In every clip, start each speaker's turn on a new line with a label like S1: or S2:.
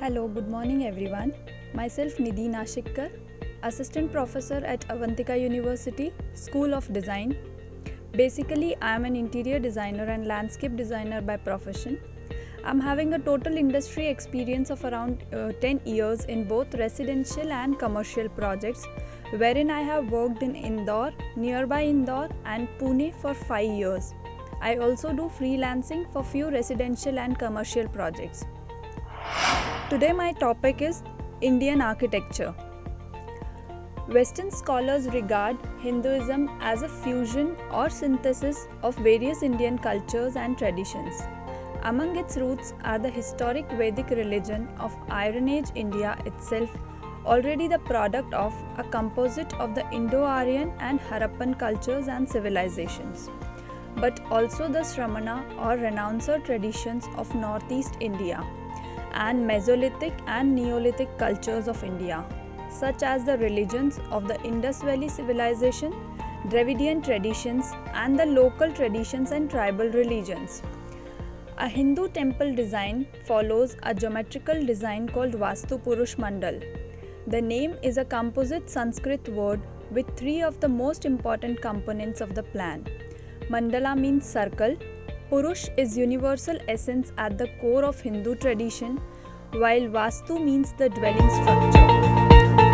S1: Hello, good morning everyone. Myself Nidhi Nashikkar, Assistant Professor at Avantika University, School of Design. Basically, I am an interior designer and landscape designer by profession. I'm having a total industry experience of around 10 years in both residential and commercial projects, wherein I have worked in Indore, nearby Indore, and Pune for 5 years. I also do freelancing for few residential and commercial projects. Today my topic is Indian architecture. Western scholars regard Hinduism as a fusion or synthesis of various Indian cultures and traditions. Among its roots are the historic Vedic religion of Iron Age India itself, already the product of a composite of the Indo-Aryan and Harappan cultures and civilizations, but also the Shramana or Renouncer traditions of Northeast India and Mesolithic and Neolithic cultures of India, such as the religions of the Indus Valley civilization, Dravidian traditions, and the local traditions and tribal religions. A Hindu temple design follows a geometrical design called Vastu Purush Mandal. The name is a composite Sanskrit word with three of the most important components of the plan. Mandala means circle. Purush is universal essence at the core of Hindu tradition, while Vastu means the dwelling structure.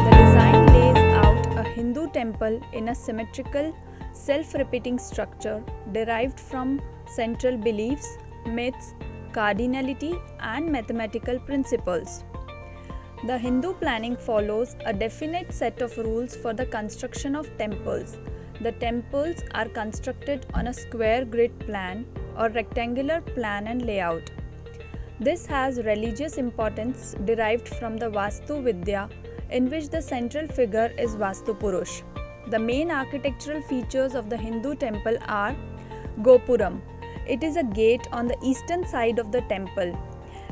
S1: The design lays out a Hindu temple in a symmetrical, self-repeating structure derived from central beliefs, myths, cardinality, and mathematical principles. The Hindu planning follows a definite set of rules for the construction of temples. The temples are constructed on a square grid plan or rectangular plan and layout. This has religious importance derived from the Vastu Vidya, in which the central figure is Vastu Purush. The main architectural features of the Hindu temple are Gopuram. It is a gate on the eastern side of the temple.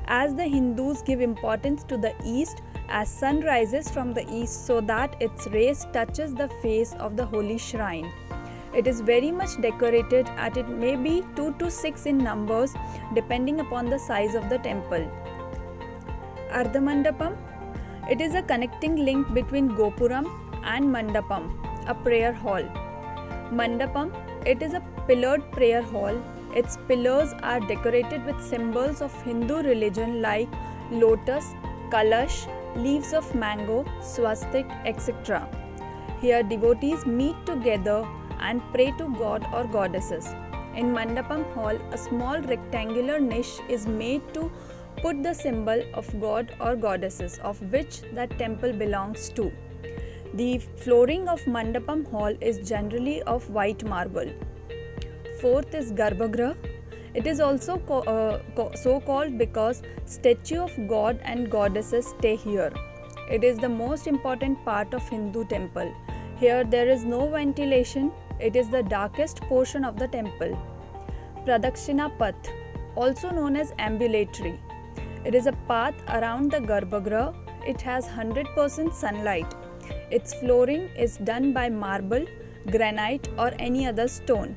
S1: As the Hindus give importance to the east, as sun rises from the east so that its rays touches the face of the holy shrine. It is very much decorated, and it may be 2 to 6 in numbers depending upon the size of the temple. Ardhamandapam. It is a connecting link between Gopuram and Mandapam, a prayer hall. Mandapam. It is a pillared prayer hall. Its pillars are decorated with symbols of Hindu religion like lotus, kalash, leaves of mango, swastik, etc. Here devotees meet together and pray to god or goddesses. In Mandapam hall, a small rectangular niche is made to put the symbol of god or goddesses of which that temple belongs to. The flooring of Mandapam hall is generally of white marble. Fourth is Garbhagriha. It is also so called because statue of god and goddesses stay here. It is the most important part of Hindu temple. Here there is no ventilation. It is the darkest portion of the temple. Pradakshina Path, also known as ambulatory. It is a path around the Garbhagriha. It has 100% sunlight. Its flooring is done by marble, granite, or any other stone.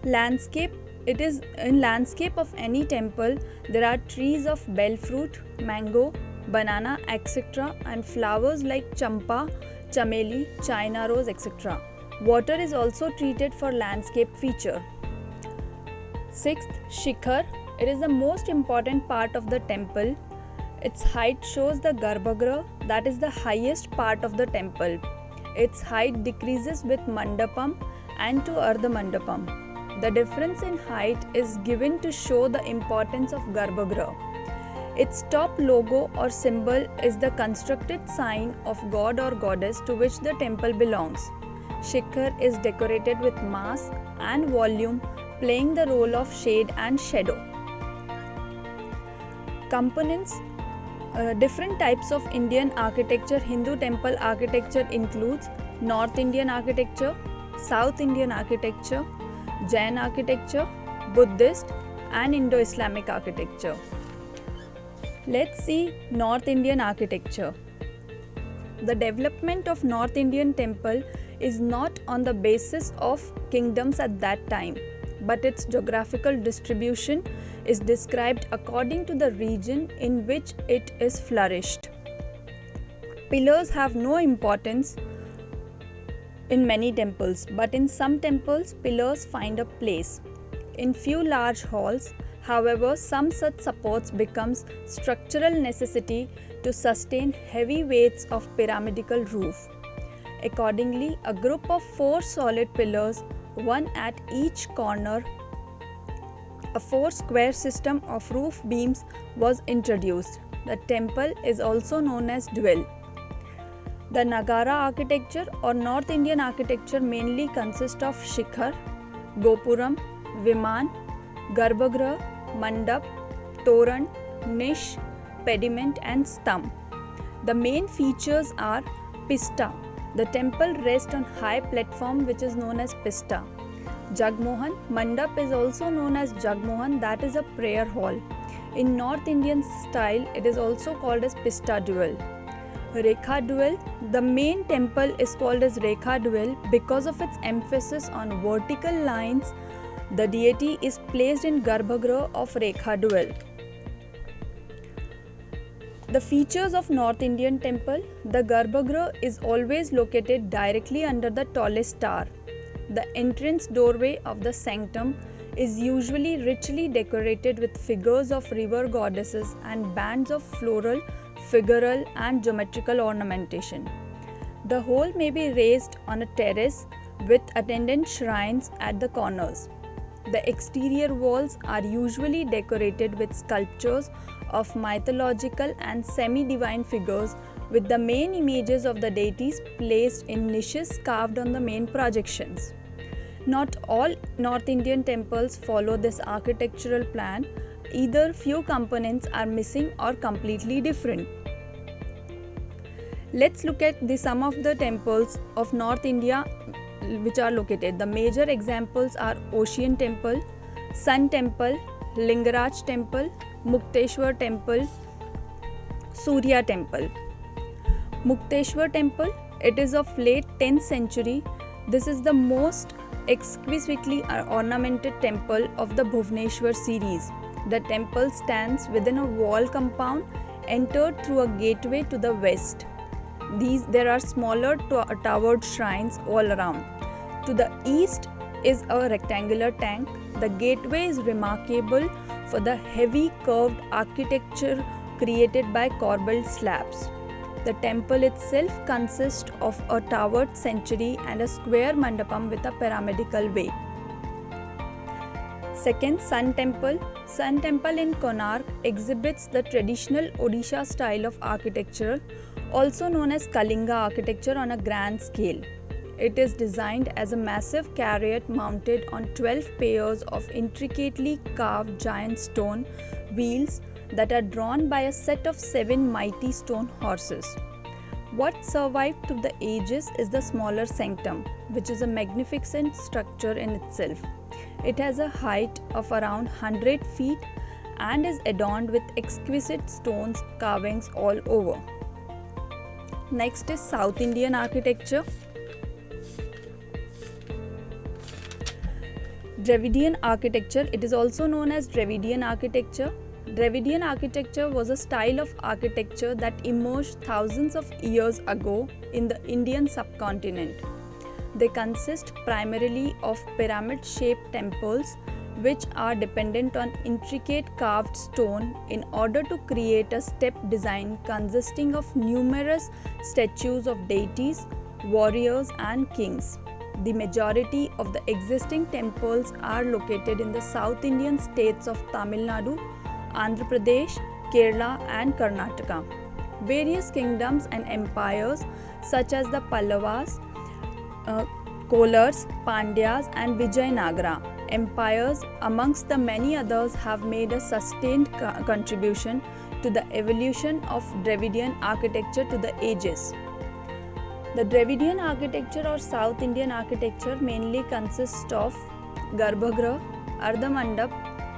S1: Landscape. It is in landscape of any temple, there are trees of bell fruit, mango, banana, etc. and flowers like champa, chameli, china rose, etc. Water is also treated for landscape feature. Sixth, Shikhar. It is the most important part of the temple. Its height shows the Garbhagriha, that is the highest part of the temple. Its height decreases with Mandapam and to Ardhamandapam. The difference in height is given to show the importance of Garbhagriha. Its top logo or symbol is the constructed sign of god or goddess to which the temple belongs. Shikhar is decorated with mass and volume, playing the role of shade and shadow. Components. Different types of Indian architecture. Hindu temple architecture includes North Indian architecture, South Indian architecture, Jain architecture, Buddhist, and Indo-Islamic architecture. Let's see North Indian architecture. The development of North Indian temple is not on the basis of kingdoms at that time. but its geographical distribution is described according to the region in which it is flourished. Pillars have no importance in many temples, but in some temples, pillars find a place. In few large halls, however, some such supports becomes structural necessity to sustain heavy weights of pyramidal roof. Accordingly, a group of 4 solid pillars, one at each corner, a 4 square system of roof beams was introduced. The temple is also known as dwell. The Nagara architecture or North Indian architecture mainly consists of Shikhar, Gopuram, Viman, Garbhagriha, Mandap, Toran, Nish, Pediment and Stamp. The main features are Pista. The temple rests on high platform which is known as Pista. Jagmohan, Mandap is also known as Jagmohan, that is a prayer hall. In North Indian style, it is also called as Pista Dwell. Rekha Dwell, the main temple is called as Rekha Dwell because of its emphasis on vertical lines. The deity is placed in Garbhagriha of Rekha Dwell. The features of North Indian temple: the Garbhagriha is always located directly under the tallest tower. The entrance doorway of the sanctum is usually richly decorated with figures of river goddesses and bands of floral, figural and geometrical ornamentation. The whole may be raised on a terrace with attendant shrines at the corners. The exterior walls are usually decorated with sculptures of mythological and semi-divine figures, with the main images of the deities placed in niches carved on the main projections. Not all North Indian temples follow this architectural plan. Either few components are missing or completely different. Let's look at some of the temples of North India which are located. The major examples are Ocean Temple, Sun Temple, Lingaraj Temple, Mukteshwar Temple, Surya Temple. Mukteshwar Temple, it is of late 10th century. This is the most exquisitely ornamented temple of the Bhubaneswar series. The temple stands within a wall compound entered through a gateway to the west. There are smaller towered shrines all around. To the east is a rectangular tank. The gateway is remarkable for the heavy curved architecture created by corbelled slabs. The temple itself consists of a towered sanctuary and a square mandapam with a pyramidal way. Second, Sun Temple. Sun Temple in Konark exhibits the traditional Odisha style of architecture, also known as Kalinga architecture on a grand scale. It is designed as a massive chariot mounted on 12 pairs of intricately carved giant stone wheels that are drawn by a set of 7 mighty stone horses. What survived through the ages is the smaller sanctum, which is a magnificent structure in itself. It has a height of around 100 feet and is adorned with exquisite stones carvings all over. Next is South Indian architecture. Dravidian architecture, it is also known as Dravidian architecture. Dravidian architecture was a style of architecture that emerged thousands of years ago in the Indian subcontinent. They consist primarily of pyramid-shaped temples which are dependent on intricate carved stone in order to create a step design consisting of numerous statues of deities, warriors and kings. The majority of the existing temples are located in the South Indian states of Tamil Nadu, Andhra Pradesh, Kerala and Karnataka. Various kingdoms and empires such as the Pallavas, Kolars, Pandyas and Vijayanagara empires amongst the many others have made a sustained contribution to the evolution of Dravidian architecture to the ages. The Dravidian architecture or South Indian architecture mainly consists of Garbhagriha, Ardhamandap,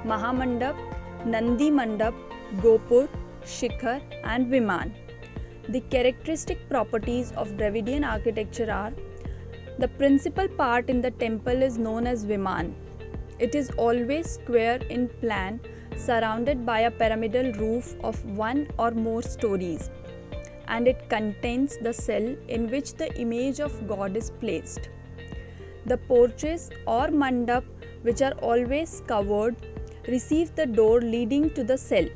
S1: Mahamandap, Nandi Mandap, Gopur, Shikhar and Viman. The characteristic properties of Dravidian architecture are: the principal part in the temple is known as Viman. It is always square in plan, surrounded by a pyramidal roof of one or more stories, and it contains the cell in which the image of God is placed. The porches or mandap, which are always covered, receive the door leading to the cell.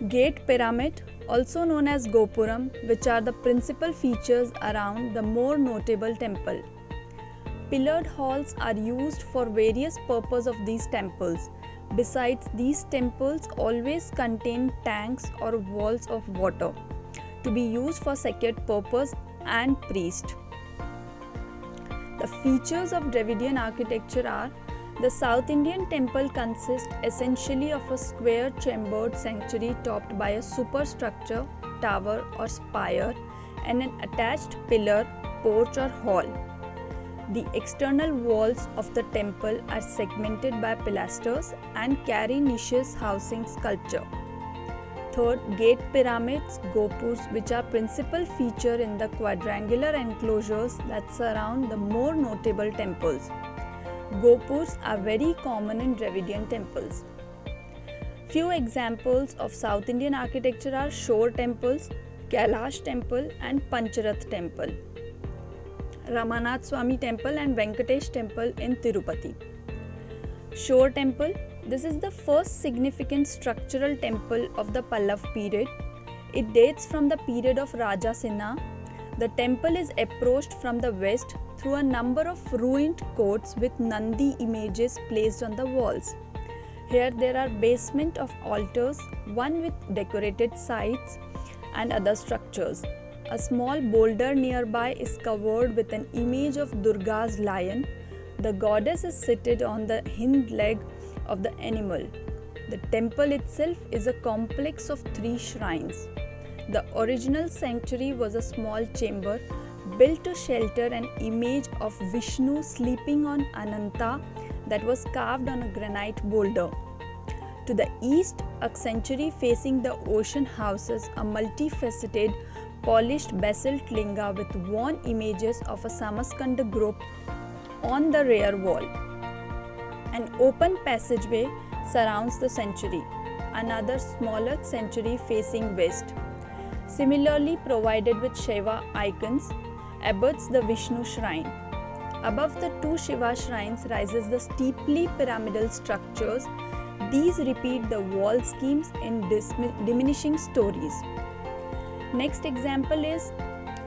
S1: Gate pyramid, also known as Gopuram, which are the principal features around the more notable temple. Pillared halls are used for various purposes of these temples. Besides, these temples always contain tanks or walls of water to be used for sacred purpose and priest. The features of Dravidian architecture are: the South Indian temple consists essentially of a square chambered sanctuary topped by a superstructure, tower or spire, and an attached pillar, porch or hall. The external walls of the temple are segmented by pilasters and carry niches housing sculpture. Third, gate pyramids, gopurs, which are principal feature in the quadrangular enclosures that surround the more notable temples. Gopurs are very common in Dravidian temples. Few examples of South Indian architecture are Shore temples, Kailash temple and Pancharath temple, Ramanath Swami temple and Venkatesh temple in Tirupati. Shore temple, this is the first significant structural temple of the Pallav period. It dates from the period of Raja Sinha. The temple is approached from the west through a number of ruined courts with Nandi images placed on the walls. Here there are basement of altars, one with decorated sides and other structures. A small boulder nearby is covered with an image of Durga's lion. The goddess is seated on the hind leg of the animal. The temple itself is a complex of 3 shrines. The original sanctuary was a small chamber built to shelter an image of Vishnu sleeping on Ananta that was carved on a granite boulder. To the east, a sanctuary facing the ocean houses a multifaceted polished basalt linga with worn images of a Samaskanda group on the rear wall. An open passageway surrounds the sanctuary, another smaller sanctuary facing west, similarly provided with Shiva icons, abuts the Vishnu shrine. Above the 2 Shiva shrines rises the steeply pyramidal structures. These repeat the wall schemes in diminishing stories. Next example is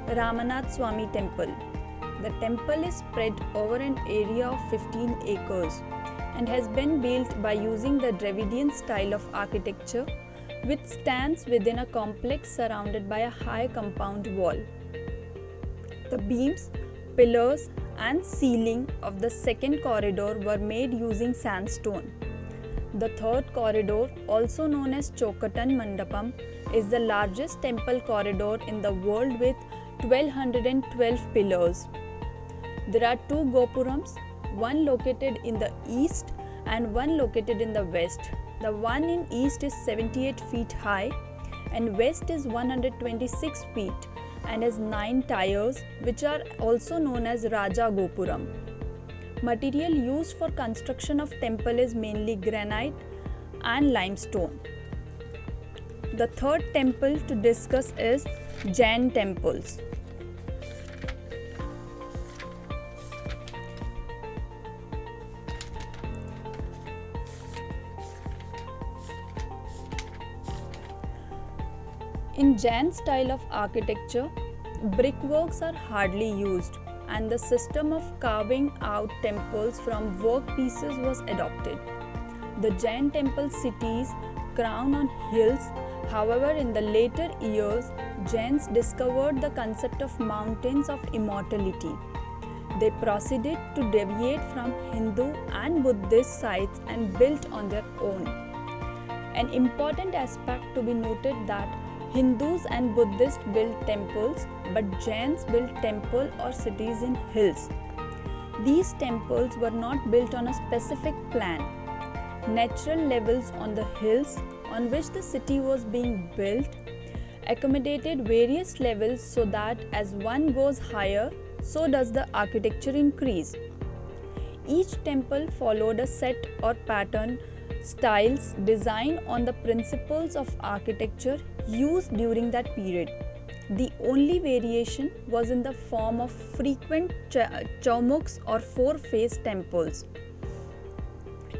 S1: Ramanath Swami temple. The temple is spread over an area of 15 acres and has been built by using the Dravidian style of architecture, which stands within a complex surrounded by a high compound wall. The beams, pillars and ceiling of the second corridor were made using sandstone. The third corridor, also known as Chokatan Mandapam, is the largest temple corridor in the world with 1212 pillars. There are 2 gopurams, one located in the east and one located in the west. The one in east is 78 feet high and west is 126 feet and has 9 tiers, which are also known as Raja Gopuram. Material used for construction of temple is mainly granite and limestone. The third temple to discuss is Jain temples. In Jain style of architecture, brickworks are hardly used, and the system of carving out temples from work pieces was adopted. The Jain temple cities crown on hills. However, in the later years, Jains discovered the concept of mountains of immortality. They proceeded to deviate from Hindu and Buddhist sites and built on their own. An important aspect to be noted that Hindus and Buddhists built temples, but Jains built temple or cities in hills. These temples were not built on a specific plan. Natural levels on the hills on which the city was being built accommodated various levels so that as one goes higher, so does the architecture increase. Each temple followed a set or pattern styles designed on the principles of architecture used during that period. The only variation was in the form of frequent chaumukhs or four-faced temples.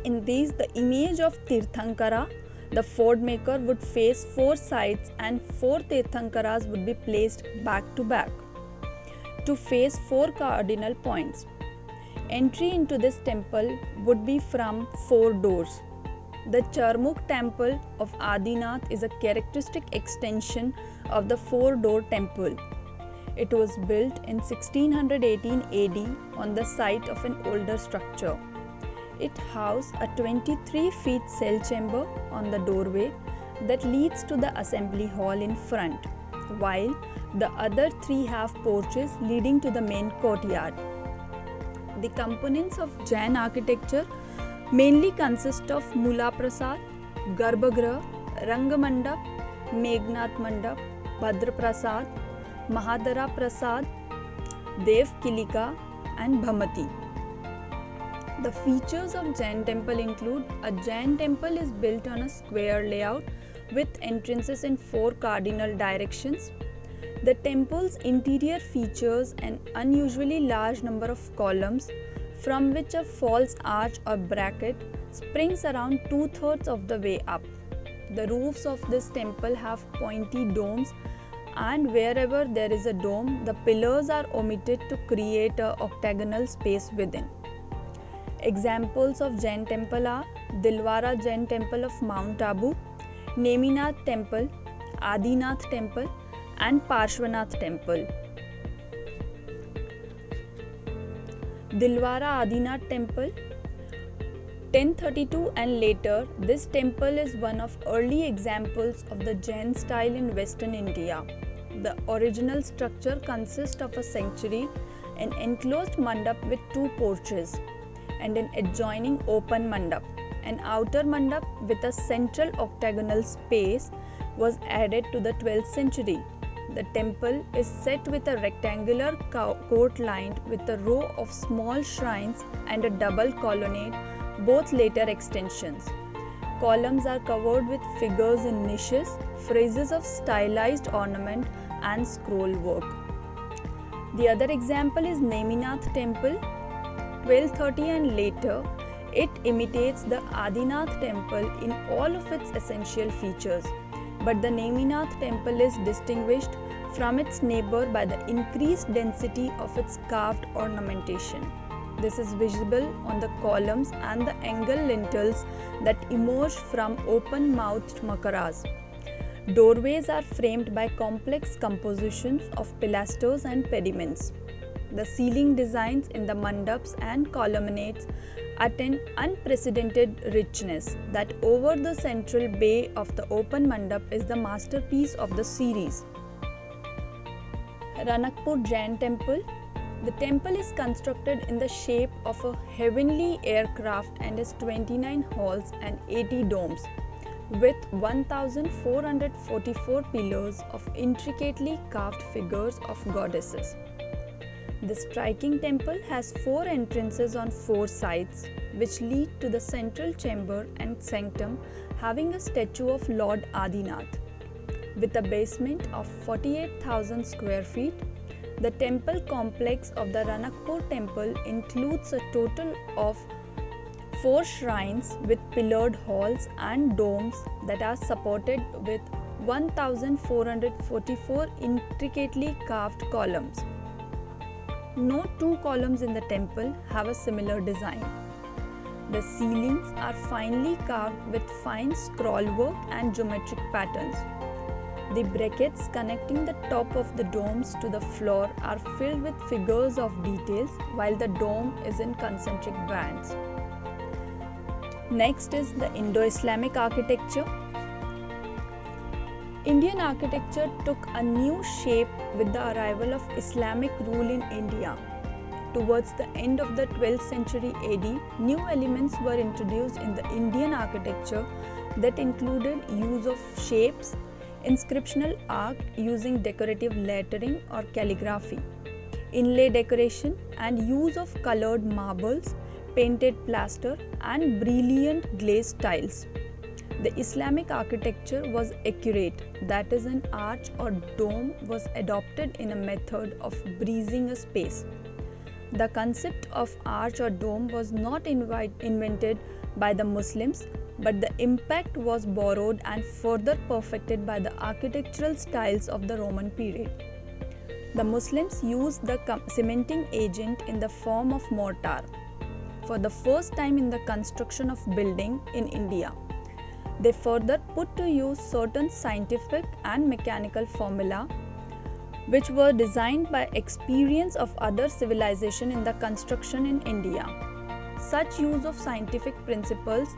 S1: In these, the image of Tirthankara, the ford maker, would face four sides and four Tirthankaras would be placed back to back to face four cardinal points. Entry into this temple would be from four doors. The Charmukh temple of Adinath is a characteristic extension of the four-door temple. It was built in 1618 AD on the site of an older structure. It housed a 23-feet cell chamber on the doorway that leads to the assembly hall in front, while the other three have porches leading to the main courtyard. The components of Jain architecture mainly consist of Mula Prasad, Garbhagriha, Rangamandap, Meghnad Mandap, Bhadra Prasad, Mahadara Prasad, Dev Kilika and Bhamati. The features of Jain temple include a Jain temple is built on a square layout with entrances in four cardinal directions. The temple's interior features an unusually large number of columns from which a false arch or bracket springs around 2/3 of the way up. The roofs of this temple have pointy domes, and wherever there is a dome, the pillars are omitted to create an octagonal space within. Examples of Jain temple are Dilwara Jain temple of Mount Abu, Neminath temple, Adinath temple and Parshvanath temple. Dilwara Adinath temple, 1032 and later, this temple is one of early examples of the Jain style in Western India. The original structure consists of a sanctuary, an enclosed mandap with two porches, and an adjoining open mandap. An outer mandap with a central octagonal space was added to the 12th century. The temple is set with a rectangular court lined with a row of small shrines and a double colonnade, both later extensions. Columns are covered with figures in niches, phrases of stylized ornament and scroll work. The other example is Neminath temple, 1230 and later. It imitates the Adinath temple in all of its essential features, but the Neminath temple is distinguished from its neighbor by the increased density of its carved ornamentation. This is visible on the columns and the angle lintels that emerge from open-mouthed makaras. Doorways are framed by complex compositions of pilasters and pediments. The ceiling designs in the mandaps and columnades attain unprecedented richness that over the central bay of the open mandap is the masterpiece of the series. Ranakpur Jain temple. The temple is constructed in the shape of a heavenly aircraft and has 29 halls and 80 domes with 1444 pillars of intricately carved figures of goddesses. The striking temple has 4 entrances on 4 sides, which lead to the central chamber and sanctum having a statue of Lord Adinath. With a basement of 48,000 square feet, the temple complex of the Ranakpur temple includes a total of 4 shrines with pillared halls and domes that are supported with 1444 intricately carved columns. No 2 columns in the temple have a similar design. The ceilings are finely carved with fine scroll work and geometric patterns. The brackets connecting the top of the domes to the floor are filled with figures of details, while the dome is in concentric bands. Next is the Indo-Islamic architecture. Indian architecture took a new shape with the arrival of Islamic rule in India. Towards the end of the 12th century AD, new elements were introduced in the Indian architecture that included use of shapes, inscriptional art using decorative lettering or calligraphy, inlay decoration and use of colored marbles, painted plaster, and brilliant glazed tiles. The Islamic architecture was accurate, that is, an arch or dome was adopted in a method of breezing a space. The concept of arch or dome was not invented by the Muslims, but the impact was borrowed and further perfected by the architectural styles of the Roman period. The Muslims used the cementing agent in the form of mortar for the first time in the construction of building in India. They further put to use certain scientific and mechanical formula which were designed by experience of other civilization in the construction in India. Such use of scientific principles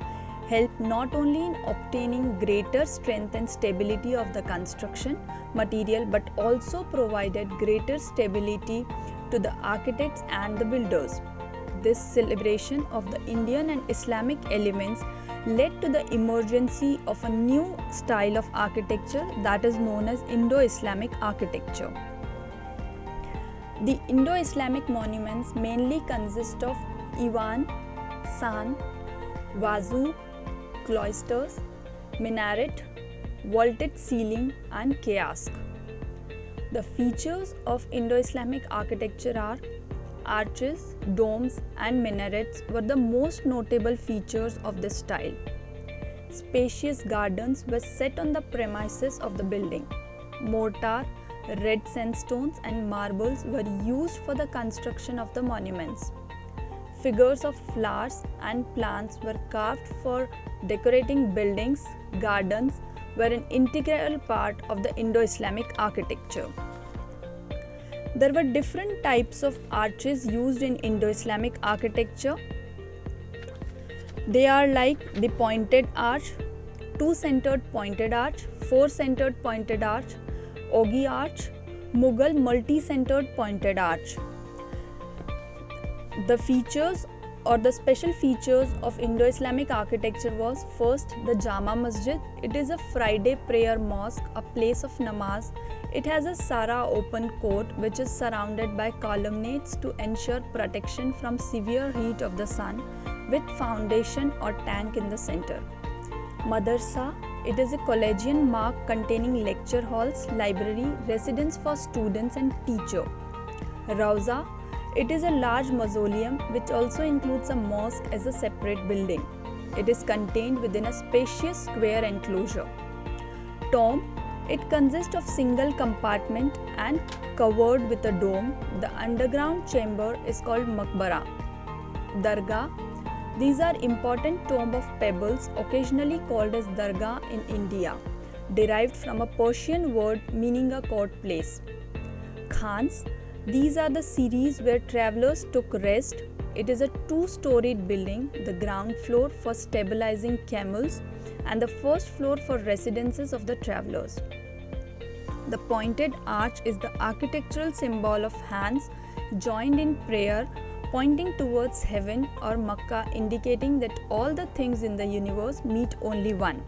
S1: helped not only in obtaining greater strength and stability of the construction material but also provided greater stability to the architects and the builders. This celebration of the Indian and Islamic elements led to the emergence of a new style of architecture that is known as Indo-Islamic architecture. The Indo-Islamic monuments mainly consist of Iwan, San, Wazoo, cloisters, minaret, vaulted ceiling and kiosk. The features of Indo-Islamic architecture are arches, domes and minarets were the most notable features of this style. Spacious gardens were set on the premises of the building. Mortar, red sandstones and marbles were used for the construction of the monuments. Figures of flowers and plants were carved for decorating buildings. Gardens were an integral part of the Indo-Islamic architecture. There were different types of arches used in Indo-Islamic architecture. They are like the pointed arch, two-centered pointed arch, four-centered pointed arch, ogee arch, Mughal multi-centered pointed arch. The features or the special features of Indo-Islamic architecture was first the Jama Masjid. It is a Friday prayer mosque, a place of namaz. It has a Sara open court which is surrounded by colonnades to ensure protection from severe heat of the sun with foundation or tank in the center. Madrasa, it is a collegiate mark containing lecture halls, library, residence for students and teacher. Rawza, it is a large mausoleum which also includes a mosque as a separate building. It is contained within a spacious square enclosure. Tomb, it consists of single compartment and covered with a dome. The underground chamber is called Maqbara. Dargah, these are important tomb of pebbles, occasionally called as Dargah in India, derived from a Persian word meaning a court place. Khans, these are the series where travelers took rest. It is a two-storied building, the ground floor for stabilizing camels and the first floor for residences of the travelers. The pointed arch is the architectural symbol of hands joined in prayer pointing towards heaven or Makkah, indicating that all the things in the universe meet only one.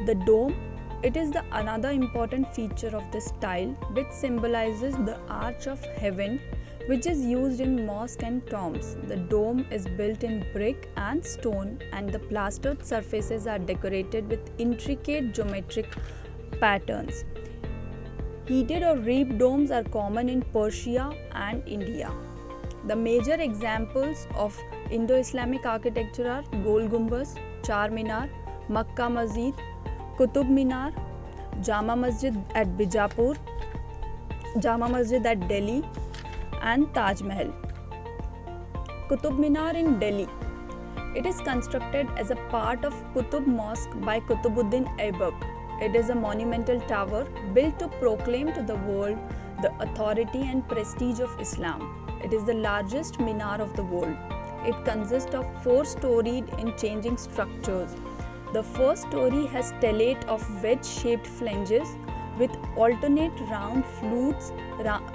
S1: The dome, it is the another important feature of this style which symbolizes the arch of heaven which is used in mosque and tombs. The dome is built in brick and stone and the plastered surfaces are decorated with intricate geometric patterns. Heated or reaped domes are common in Persia and India. The major examples of Indo-Islamic architecture are Gol Gumbaz, Char Minar, Makkah Masjid, Qutub Minar, Jama Masjid at Bijapur, Jama Masjid at Delhi and Taj Mahal. Qutub Minar in Delhi. It is constructed as a part of Qutub Mosque by Qutubuddin Aibak. It is a monumental tower built to proclaim to the world the authority and prestige of Islam. It is the largest minar of the world. It consists of 4-storied in changing structures. The first story has stellate of wedge-shaped flanges with alternate round flutes.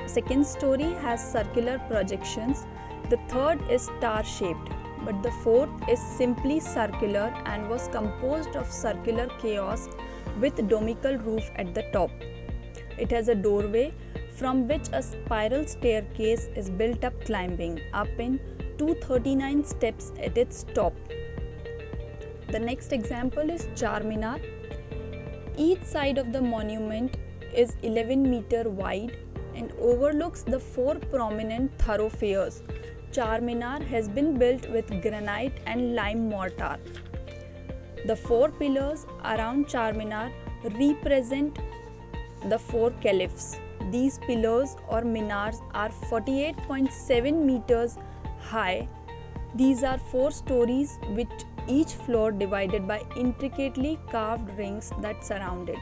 S1: Second story has circular projections. The third is star-shaped, but the fourth is simply circular and was composed of circular chaos with domical roof at the top. It has a doorway from which a spiral staircase is built up climbing up in 239 steps at its top. The next example is Charminar. Each side of the monument is 11 meter wide and overlooks the four prominent thoroughfares. Charminar has been built with granite and lime mortar. The four pillars around Charminar represent the four caliphs. These pillars or minars are 48.7 meters high. These are 4 stories with each floor divided by intricately carved rings that surround it.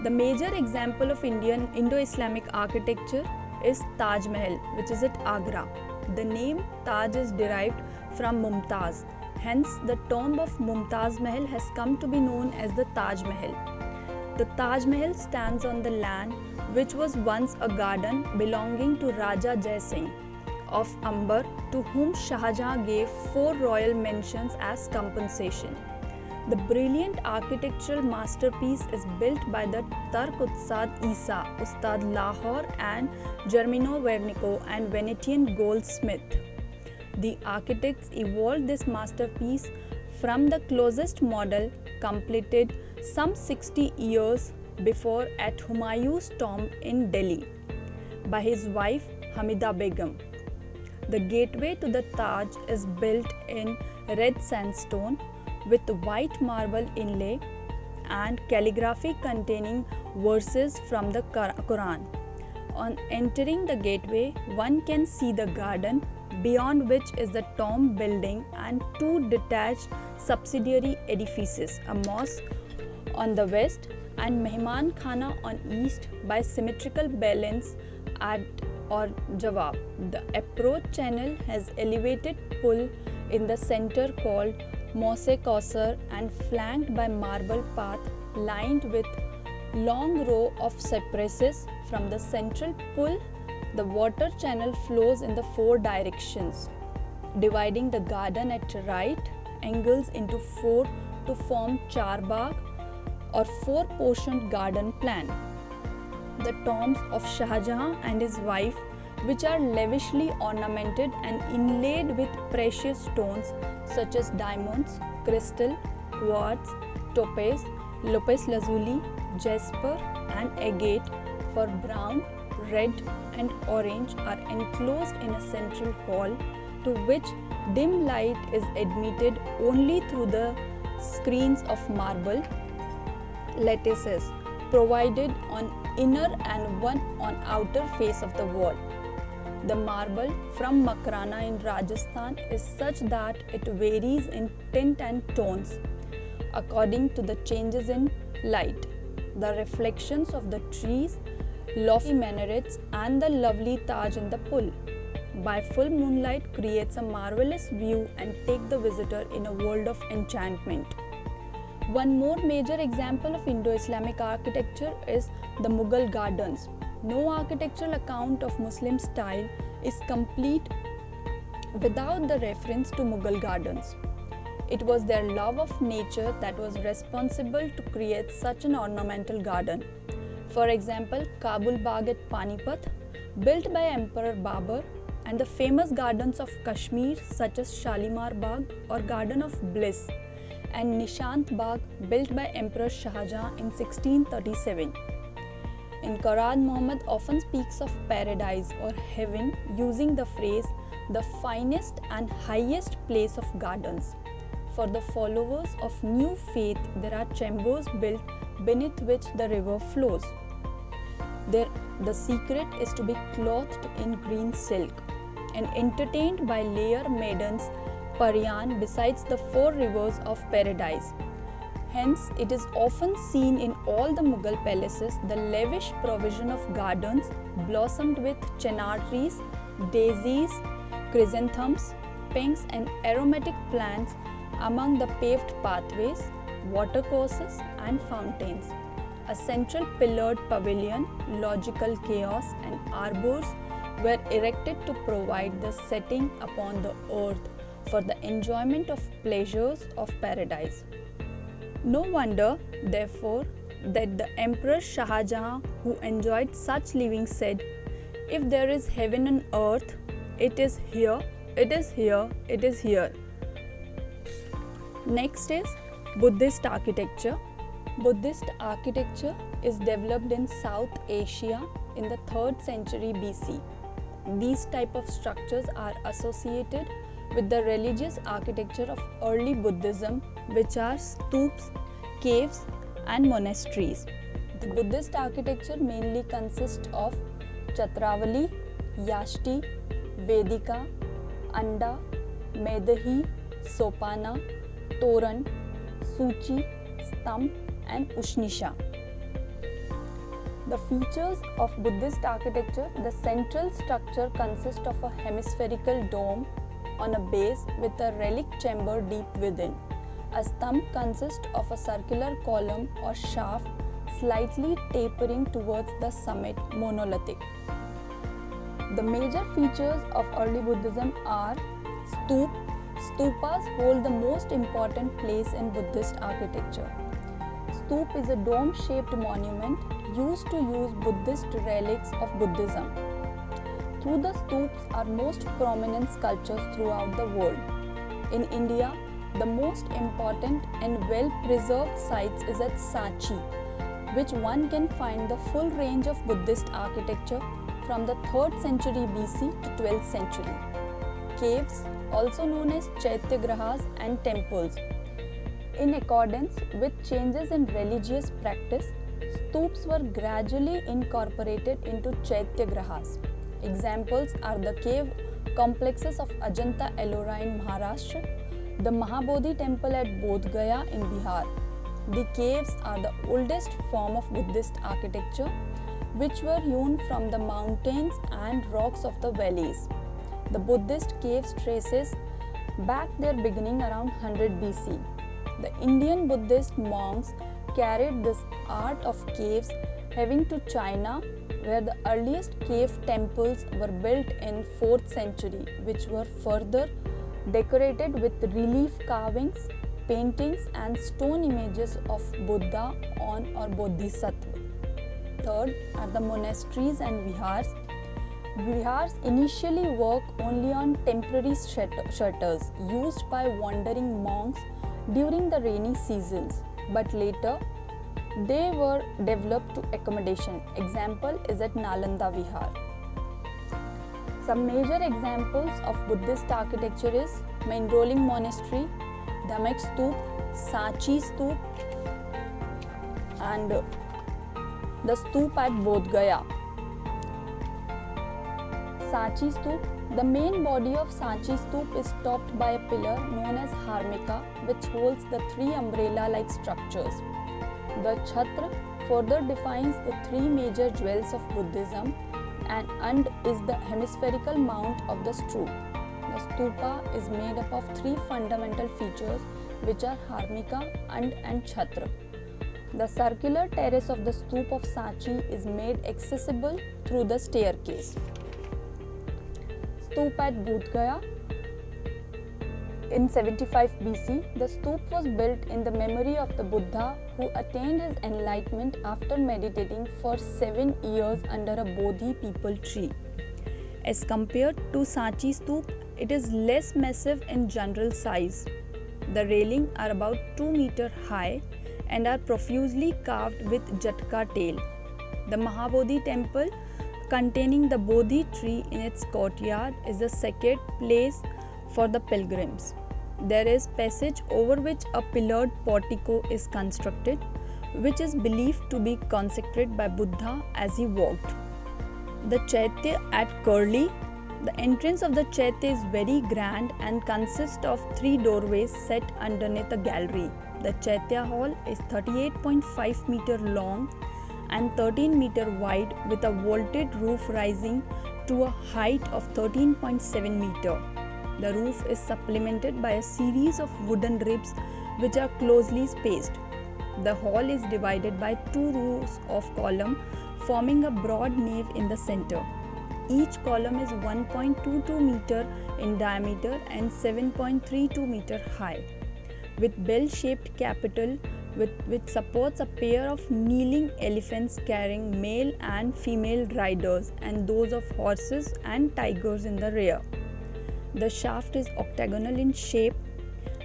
S1: The major example of Indian Indo-Islamic architecture is Taj Mahal, which is at Agra. The name Taj is derived from Mumtaz. Hence, the tomb of Mumtaz Mahal has come to be known as the Taj Mahal. The Taj Mahal stands on the land which was once a garden belonging to Raja Jai Singh of Amber, to whom Shah Jahan gave 4 royal mansions as compensation. The brilliant architectural masterpiece is built by the Turk Ustad Isa, Ustad Lahore and Germino Vernico and Venetian goldsmith. The architects evolved this masterpiece from the closest model completed some 60 years before at Humayun's tomb in Delhi by his wife Hamida Begum. The gateway to the Taj is built in red sandstone with white marble inlay and calligraphy containing verses from the Quran. On entering the gateway, one can see the garden, beyond which is the tomb building and 2 detached subsidiary edifices, a mosque on the west and Mehman Khana on east by symmetrical battlements at or Jawab. The approach channel has elevated pull in the center called Mose Kausar and flanked by marble path lined with long row of cypresses. From the central pull, the water channel flows in the 4 directions, dividing the garden at right angles into 4 to form Charbagh or 4-portioned garden plan. The tombs of Shah Jahan and his wife, which are lavishly ornamented and inlaid with precious stones such as diamonds, crystal, quartz, topaz, lapis lazuli, jasper and agate for brown, red and orange, are enclosed in a central hall to which dim light is admitted only through the screens of marble lattices provided on inner and one on outer face of the wall. The marble from Makrana in Rajasthan is such that it varies in tint and tones according to the changes in light. The reflections of the trees, lofty minarets and the lovely Taj in the pool by full moonlight creates a marvelous view and take the visitor in a world of enchantment. One more major example of Indo-Islamic architecture is the Mughal gardens. No architectural account of Muslim style is complete without the reference to Mughal gardens. It was their love of nature that was responsible to create such an ornamental garden. For example, Kabul Bagh at Panipat, built by Emperor Babur, and the famous gardens of Kashmir such as Shalimar Bagh or Garden of Bliss, and Nishant Bagh, built by Emperor Shah Jahan in 1637. In Quran, Muhammad often speaks of paradise or heaven using the phrase the finest and highest place of gardens. For the followers of new faith, there are chambers built beneath which the river flows. The secret is to be clothed in green silk and entertained by layer maidens Paryan besides the 4 rivers of paradise. Hence, it is often seen in all the Mughal palaces the lavish provision of gardens blossomed with chenar trees, daisies, chrysanthemums, pinks and aromatic plants among the paved pathways, watercourses and fountains. A central pillared pavilion, logical chaos and arbors were erected to provide the setting upon the earth for the enjoyment of pleasures of paradise. No wonder, therefore, that the Emperor Shah Jahan, who enjoyed such living, said, "If there is heaven on earth, it is here It is here, it is here. Next is Buddhist architecture. Buddhist architecture is developed in South Asia in the 3rd century BC. These type of structures are associated with the religious architecture of early Buddhism, which are stupas, caves and monasteries. The Buddhist architecture mainly consists of Chatravali, Yashti, Vedika, Anda, Medahi, Sopana, Toran, Suchi, Stamp and Ushnisha. The features of Buddhist architecture: the central structure consists of a hemispherical dome on a base with a relic chamber deep within. A stump consists of a circular column or shaft slightly tapering towards the summit, monolithic. The major features of early Buddhism are stup. Stupas hold the most important place in Buddhist architecture. Stup is a dome-shaped monument used to use Buddhist relics of Buddhism. Through the stups are most prominent sculptures throughout the world. In India, the most important and well-preserved sites is at Sanchi, which one can find the full range of Buddhist architecture from the 3rd century BC to 12th century. Caves, also known as Chaityagrahas and temples. In accordance with changes in religious practice, stups were gradually incorporated into Chaityagrahas. Examples are the cave complexes of Ajanta Ellora in Maharashtra, the Mahabodhi temple at Bodh Gaya in Bihar. The caves are the oldest form of Buddhist architecture, which were hewn from the mountains and rocks of the valleys. The Buddhist caves traces back their beginning around 100 BC. The Indian Buddhist monks carried this art of caves having to China, where the earliest cave temples were built in 4th century, which were further decorated with relief carvings, paintings and stone images of Buddha on or Bodhisattva. Third are the monasteries and vihars. Vihars initially work only on temporary shelters used by wandering monks during the rainy seasons, but later they were developed to accommodation. Example is at Nalanda Vihar. Some major examples of Buddhist architecture is Mainrolling Monastery, Dhamek Stup, Sanchi Stup and the Stup at Bodh Gaya. Sanchi Stup. The main body of Sanchi Stup is topped by a pillar known as Harmika, which holds the 3 umbrella-like structures. The Chhatra further defines the 3 major jewels of Buddhism and is the hemispherical mount of the stup. The stupa is made up of 3 fundamental features, which are Harmika and Chhatra. The circular terrace of the stup of Sanchi is made accessible through the staircase. Stup at Bodh Gaya. In 75 BC, the stup was built in the memory of the Buddha who attained his enlightenment after meditating for 7 years under a Bodhi peepal tree. As compared to Sanchi Stup, it is less massive in general size. The railings are about 2 meters high and are profusely carved with jatka tail. The Mahabodhi temple, containing the Bodhi tree in its courtyard, is the sacred place for the pilgrims. There is passage over which a pillared portico is constructed, which is believed to be consecrated by Buddha as he walked. The Chaitya at Curly. The entrance of the Chaitya is very grand and consists of 3 doorways set underneath a gallery. The Chaitya hall is 38.5 meters long and 13 meters wide, with a vaulted roof rising to a height of 13.7 meters. The roof is supplemented by a series of wooden ribs which are closely spaced. The hall is divided by 2 rows of columns, forming a broad nave in the center. Each column is 1.22 meters in diameter and 7.32 meters high, with bell-shaped capital which supports a pair of kneeling elephants carrying male and female riders and those of horses and tigers in the rear. The shaft is octagonal in shape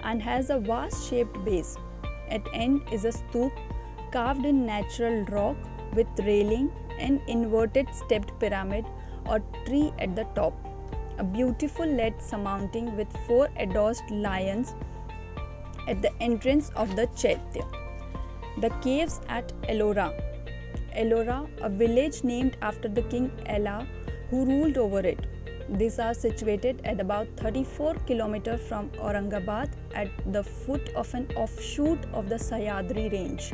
S1: and has a vase shaped base. At end is a stoop carved in natural rock with railing and inverted stepped pyramid or tree at the top. A beautiful lead surmounting with 4 adorned lions at the entrance of the Chaitya. The caves at Ellora. Ellora, a village named after the king Ella who ruled over it. These are situated at about 34 km from Aurangabad at the foot of an offshoot of the Sahyadri range.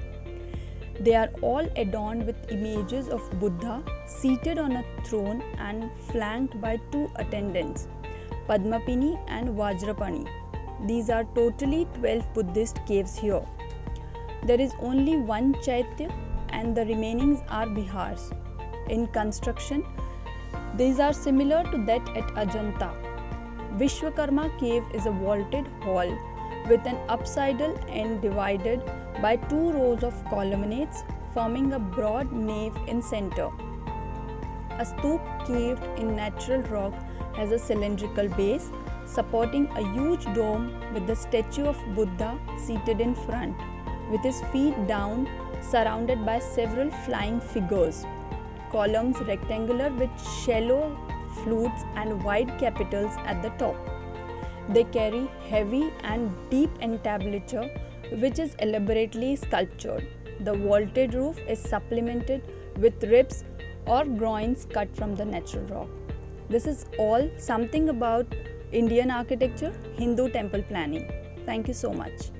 S1: They are all adorned with images of Buddha seated on a throne and flanked by 2 attendants, Padmapini and Vajrapani. These are totally 12 Buddhist caves here. There is only one Chaitya and the remainings are vihars. In construction, these are similar to that at Ajanta. Vishwakarma cave is a vaulted hall with an apsidal end divided by 2 rows of columnates forming a broad nave in center. A stoop caved in natural rock has a cylindrical base supporting a huge dome with the statue of Buddha seated in front, with his feet down, surrounded by several flying figures. Columns rectangular with shallow flutes and wide capitals at the top. They carry heavy and deep entablature which is elaborately sculptured. The vaulted roof is supplemented with ribs or groins cut from the natural rock. This is all something about Indian architecture, Hindu temple planning. Thank you so much.